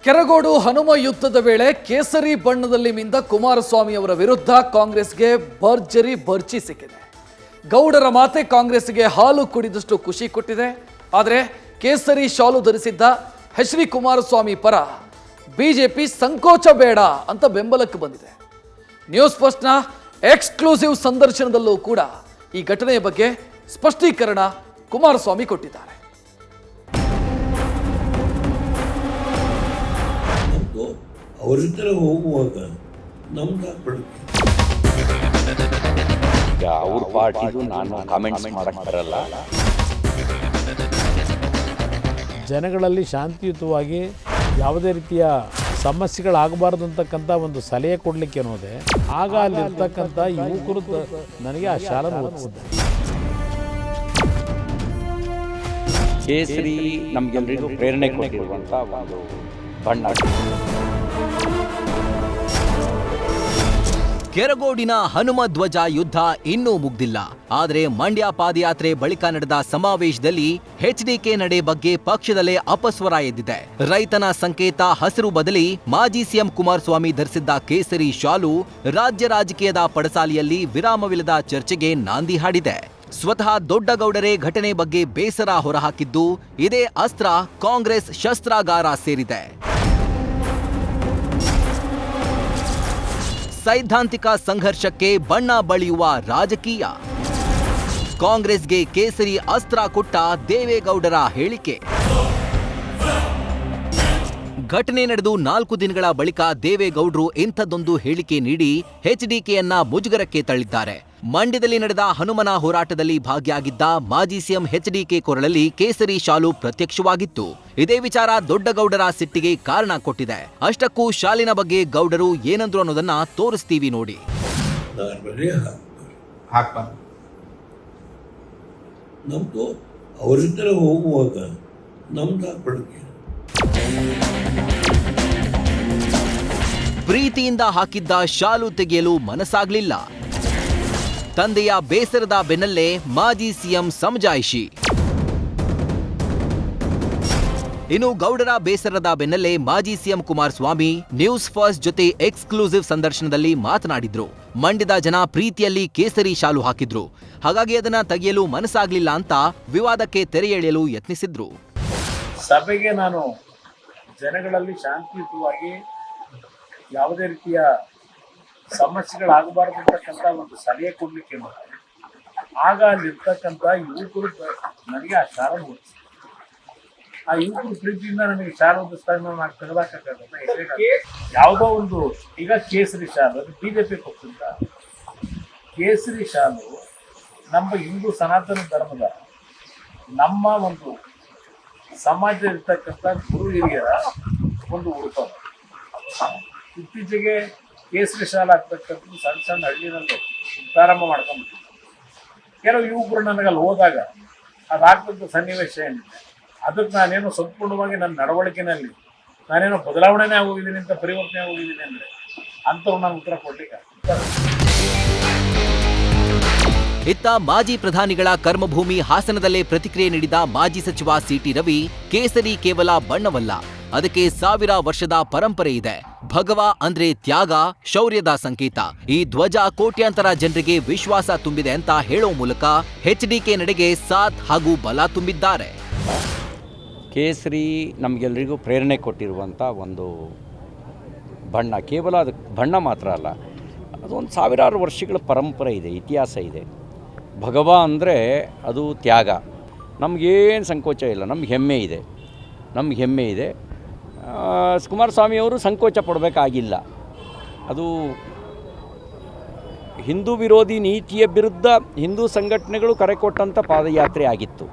ಕೆರಗೋಡು ಹನುಮ ಯುದ್ಧದ ವೇಳೆ ಕೇಸರಿ ಬಣ್ಣದಲ್ಲಿ ಮಿಂದ ಕುಮಾರಸ್ವಾಮಿ ಅವರ ವಿರುದ್ಧ ಕಾಂಗ್ರೆಸ್ಗೆ ಭರ್ಜಿ ಸಿಕ್ಕಿದೆ. ಗೌಡರ ಮಾತೆ ಕಾಂಗ್ರೆಸ್ಗೆ ಹಾಲು ಕುಡಿದಷ್ಟು ಖುಷಿ ಕೊಟ್ಟಿದೆ. ಆದರೆ ಕೇಸರಿ ಶಾಲು ಧರಿಸಿದ್ದ ಎಚ್.ಡಿ. ಕುಮಾರಸ್ವಾಮಿ ಪರ ಬಿಜೆಪಿ ಸಂಕೋಚ ಬೇಡ ಅಂತ ಬೆಂಬಲಕ್ಕೆ ಬಂದಿದೆ. ನ್ಯೂಸ್ ಫಸ್ಟ್ನ ಎಕ್ಸ್ಕ್ಲೂಸಿವ್ ಸಂದರ್ಶನದಲ್ಲೂ ಕೂಡ ಈ ಘಟನೆಯ ಬಗ್ಗೆ ಸ್ಪಷ್ಟೀಕರಣ ಕುಮಾರಸ್ವಾಮಿ ಕೊಟ್ಟಿದ್ದಾರೆ. ಅವರಿದ್ದರೆ ಹೋಗುವಾಗ ನಮ್ಗೆ ಹಾಕ್ಬಿಡುತ್ತೆ. ಅವ್ರ ಪಾರ್ಟಿದು ನಾನು ಕಾಮೆಂಟ್ಸ್ ಮಾಡಕ್ಕೆ ಬರಲ್ಲ. ಜನಗಳಲ್ಲಿ ಶಾಂತಿಯುತವಾಗಿ ಯಾವುದೇ ರೀತಿಯ ಸಮಸ್ಯೆಗಳಾಗಬಾರ್ದು ಅಂತಕ್ಕಂಥ ಒಂದು ಸಲಹೆ ಕೊಡಲಿಕ್ಕೆ ಅನ್ನೋದೇ ಆಗ ಅಲ್ಲಿರ್ತಕ್ಕಂಥ ಯುವಕರು ನನಗೆ ಆ ಶಾಲನ್ನು ಓದಿಸಿದ್ದಾರೆ. ಕೇಸರಿ ನಮಗೆಲ್ಲರಿಗೂ ಪ್ರೇರಣೆ ಕೊಟ್ಟಿರುವಂಥ ಒಂದು ಬಣ್ಣ. ಕೆರಗೋಡಿನ ಹನುಮ ಧ್ವಜ ಯುದ್ಧ ಇನ್ನೂ ಮುಗ್ದಿಲ್ಲ. ಆದರೆ ಮಂಡ್ಯ ಪಾದಯಾತ್ರೆ ಬಳಿಕ ನಡೆದ ಸಮಾವೇಶದಲ್ಲಿ ಎಚ್ಡಿಕೆ ನಡೆ ಬಗ್ಗೆ ಪಕ್ಷದಲ್ಲೇ ಅಪಸ್ವರ ಎದ್ದಿದೆ. ರೈತನ ಸಂಕೇತ ಹಸಿರು ಬದಲಿ ಮಾಜಿ ಸಿಎಂ ಕುಮಾರಸ್ವಾಮಿ ಧರಿಸಿದ್ದ ಕೇಸರಿ ಶಾಲು ರಾಜ್ಯ ರಾಜಕೀಯದ ಪಡಸಾಲಿಯಲ್ಲಿ ವಿರಾಮವಿಲ್ಲದ ಚರ್ಚೆಗೆ ನಾಂದಿ ಹಾಡಿದೆ. ಸ್ವತಃ ದೊಡ್ಡಗೌಡರೇ ಘಟನೆ ಬಗ್ಗೆ ಬೇಸರ ಹೊರಹಾಕಿದ್ದು, ಇದೇ ಅಸ್ತ್ರ ಕಾಂಗ್ರೆಸ್ ಶಸ್ತ್ರಾಗಾರ ಸೇರಿದೆ. ಸೈದ್ಧಾಂತಿಕ ಸಂಘರ್ಷಕ್ಕೆ ಬಣ್ಣ ಬಳಿಯುವ ರಾಜಕೀಯ. ಕಾಂಗ್ರೆಸ್ಗೆ ಕೇಸರಿ ಅಸ್ತ್ರ ಕೊಟ್ಟ ದೇವೇಗೌಡರ ಹೇಳಿಕೆ. ಘಟನೆ ನಡೆದು 4 ದಿನಗಳ ಬಳಿಕ ದೇವೇಗೌಡರು ಇಂಥದ್ದೊಂದು ಹೇಳಿಕೆ ನೀಡಿ ಎಚ್ಡಿಕೆಯನ್ನ ಮುಜುಗರಕ್ಕೆ ತಳ್ಳಿದ್ದಾರೆ. ಮಂಡ್ಯದಲ್ಲಿ ನಡೆದ ಹನುಮನ ಹೋರಾಟದಲ್ಲಿ ಭಾಗಿಯಾಗಿದ್ದ ಮಾಜಿ ಸಿಎಂ ಎಚ್ಡಿಕೆ ಕೊರಳಲ್ಲಿ ಕೇಸರಿ ಶಾಲು ಪ್ರತ್ಯಕ್ಷವಾಗಿತ್ತು. ಇದೇ ವಿಚಾರ ದೊಡ್ಡಗೌಡರ ಸಿಟ್ಟಿಗೆ ಕಾರಣ ಕೊಟ್ಟಿದೆ. ಅಷ್ಟಕ್ಕೂ ಶಾಲಿನ ಬಗ್ಗೆ ಗೌಡರು ಏನಂದ್ರು ಅನ್ನೋದನ್ನ ತೋರಿಸ್ತೀವಿ ನೋಡಿ. ನಮ್ದು ಅವರಿದ್ದರೆ ಹೋಗುವಾಗ ನಮ್ದು ಹಾಕ್ಬಿಡುತ್ತೆ. ಪ್ರೀತಿಯಿಂದ ಹಾಕಿದ್ದ ಶಾಲು ತೆಗೆಯಲು ಮನಸ್ಸಾಗ್ಲಿಲ್ಲ. ತಂದೆಯ ಬೇಸರದ ಬೆನ್ನಲ್ಲೇ ಮಾಜಿ ಸಿಎಂ ಸಮಜಾಯಿಷಿ. ಇನ್ನು ಗೌಡರ ಬೇಸರದ ಬೆನ್ನಲ್ಲೇ ಮಾಜಿ ಸಿಎಂ ಕುಮಾರಸ್ವಾಮಿ ನ್ಯೂಸ್ ಫಸ್ಟ್ ಜೊತೆ ಎಕ್ಸ್ಕ್ಲೂಸಿವ್ ಸಂದರ್ಶನದಲ್ಲಿ ಮಾತನಾಡಿದ್ರು. ಮಂಡ್ಯದ ಜನ ಪ್ರೀತಿಯಲ್ಲಿ ಕೇಸರಿ ಶಾಲು ಹಾಕಿದ್ರು, ಹಾಗಾಗಿ ಅದನ್ನ ತೆಗೆಯಲು ಮನಸ್ಸಾಗ್ಲಿಲ್ಲ ಅಂತ ವಿವಾದಕ್ಕೆ ತೆರೆ ಎಳೆಯಲು ಯತ್ನಿಸಿದ್ರು. ಸಭೆಗೆ ನಾನು ಜನಗಳಲ್ಲಿ ಶಾಂತಿಯುತವಾಗಿ ಯಾವುದೇ ರೀತಿಯ ಸಮಸ್ಯೆಗಳಾಗಬಾರ್ದು ಅಂತಕ್ಕಂಥ ಒಂದು ಸಲಹೆ ಕೊಡ್ಲಿಕ್ಕೆ ಆಗ ಅಲ್ಲಿರ್ತಕ್ಕಂಥ ಯುವಕರು ನನಗೆ ಆ ಶಾಲೆ ಓದಿಸಿ, ಆ ಯುವಕರು ಪ್ರೀತಿಯಿಂದ ನನಗೆ ಶಾಲೆ ಓದಿಸಿದಾಗ ನಾನು ತೆಗೆದಾಕಕ್ಕಾಗತ್ತೆ. ಯಾವುದೋ ಒಂದು ಈಗ ಕೇಸರಿ ಶಾಲು ಅದು ಬಿಜೆಪಿ ಪಕ್ಷದಿಂದ ಕೇಸರಿ ಶಾಲು ನಮ್ಮ ಹಿಂದೂ ಸನಾತನ ಧರ್ಮದ ನಮ್ಮ ಒಂದು ಸಮಾಜದಲ್ಲಿರ್ತಕ್ಕಂಥ ಗುರು ಹಿರಿಯರ ಒಂದು ಉಡುಪ. ಇತ್ತೀಚೆಗೆ ಕೇಸರಿ ಶಾಲೆ ಆಗ್ತಕ್ಕಂಥದ್ದು ಸಣ್ಣ ಸಣ್ಣ ಹಳ್ಳಿನಲ್ಲಿ ಪ್ರಾರಂಭ ಮಾಡ್ಕೊಂಡ್ಬಿಟ್ಟಿದ್ದೆ. ಕೆಲವು ಯುವಕರು ನನಗಲ್ಲಿ ಹೋದಾಗ ಅದಾಗ್ತಕ್ಕಂಥ ಸನ್ನಿವೇಶ ಏನಿದೆ ಅದಕ್ಕೆ ನಾನೇನೋ ಸಂಪೂರ್ಣವಾಗಿ ನನ್ನ ನಡವಳಿಕೆಯಲ್ಲಿ ನಾನೇನೋ ಬದಲಾವಣೆನೇ ಆಗೋಗಿದ್ದೀನಿ ಅಂತ ಪರಿವರ್ತನೆ ಆಗೋಗಿದ್ದೀನಿ ಅಂದರೆ ಅಂಥವ್ರು ನಾನು ಉತ್ತರ ಕೊಡ್ಲಿಕ್ಕೆ. ಇತ್ತ ಮಾಜಿ ಪ್ರಧಾನಿಗಳ ಕರ್ಮಭೂಮಿ ಹಾಸನದಲ್ಲೇ ಪ್ರತಿಕ್ರಿಯೆ ನೀಡಿದ ಮಾಜಿ ಸಚಿವ ಸಿಟಿ ರವಿ, ಕೇಸರಿ ಕೇವಲ ಬಣ್ಣವಲ್ಲ, ಅದಕ್ಕೆ 1000 ವರ್ಷದ ಪರಂಪರೆ ಇದೆ. ಭಗವ ಅಂದ್ರೆ ತ್ಯಾಗ, ಶೌರ್ಯದ ಸಂಕೇತ. ಈ ಧ್ವಜ ಕೋಟ್ಯಾಂತರ ಜನರಿಗೆ ವಿಶ್ವಾಸ ತುಂಬಿದೆ ಅಂತ ಹೇಳೋ ಮೂಲಕ ಎಚ್ಡಿಕೆ ನಡೆಗೆ ಸಾಥ್ ಹಾಗೂ ಬಲ ತುಂಬಿದ್ದಾರೆ. ಕೇಸರಿ ನಮಗೆಲ್ಲರಿಗೂ ಪ್ರೇರಣೆ ಕೊಟ್ಟಿರುವಂಥ ಒಂದು ಬಣ್ಣ. ಕೇವಲ ಅದು ಬಣ್ಣ ಮಾತ್ರ ಅಲ್ಲ, ಅದೊಂದು 1000 ವರ್ಷಗಳ ಪರಂಪರೆ ಇದೆ, ಇತಿಹಾಸ ಇದೆ. ಭಗವ ಅಂದರೆ ಅದು ತ್ಯಾಗ. ನಮಗೇನು ಸಂಕೋಚ ಇಲ್ಲ, ನಮ್ಗೆ ಹೆಮ್ಮೆ ಇದೆ. ಕುಮಾರಸ್ವಾಮಿಯವರು ಸಂಕೋಚ ಪಡಬೇಕಾಗಿಲ್ಲ. ಅದು ಹಿಂದೂ ವಿರೋಧಿ ನೀತಿಯ ವಿರುದ್ಧ ಹಿಂದೂ ಸಂಘಟನೆಗಳು ಕರೆ ಕೊಟ್ಟಂಥ ಪಾದಯಾತ್ರೆ ಆಗಿತ್ತು.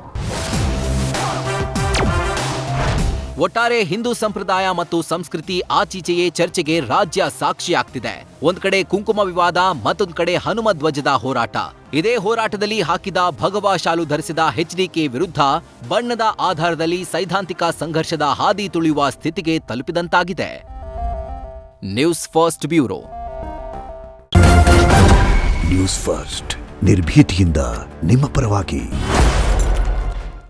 ಒಟ್ಟಾರೆ ಹಿಂದೂ ಸಂಪ್ರದಾಯ ಮತ್ತು ಸಂಸ್ಕೃತಿ ಆಚೀಚೆಯೇ ಚರ್ಚೆಗೆ ರಾಜ್ಯ ಸಾಕ್ಷಿಯಾಗ್ತಿದೆ. ಒಂದ್ ಕಡೆ ಕುಂಕುಮ ವಿವಾದ, ಮತ್ತೊಂದ್ ಕಡೆ ಹನುಮ ಧ್ವಜದ ಹೋರಾಟ. ಇದೇ ಹೋರಾಟದಲ್ಲಿ ಹಾಕಿದ ಭಗವಾ ಶಾಲು ಧರಿಸಿದ ಎಚ್ಡಿಕೆ ವಿರುದ್ಧ ಬಣ್ಣದ ಆಧಾರದಲ್ಲಿ ಸೈದ್ಧಾಂತಿಕ ಸಂಘರ್ಷದ ಹಾದಿ ತುಳಿಯುವ ಸ್ಥಿತಿಗೆ ತಲುಪಿದಂತಾಗಿದೆ. News first bureau. News first ನಿರ್ಭೀತಿಯಿಂದ ನಿಮ್ಮ ಪರವಾಗಿ.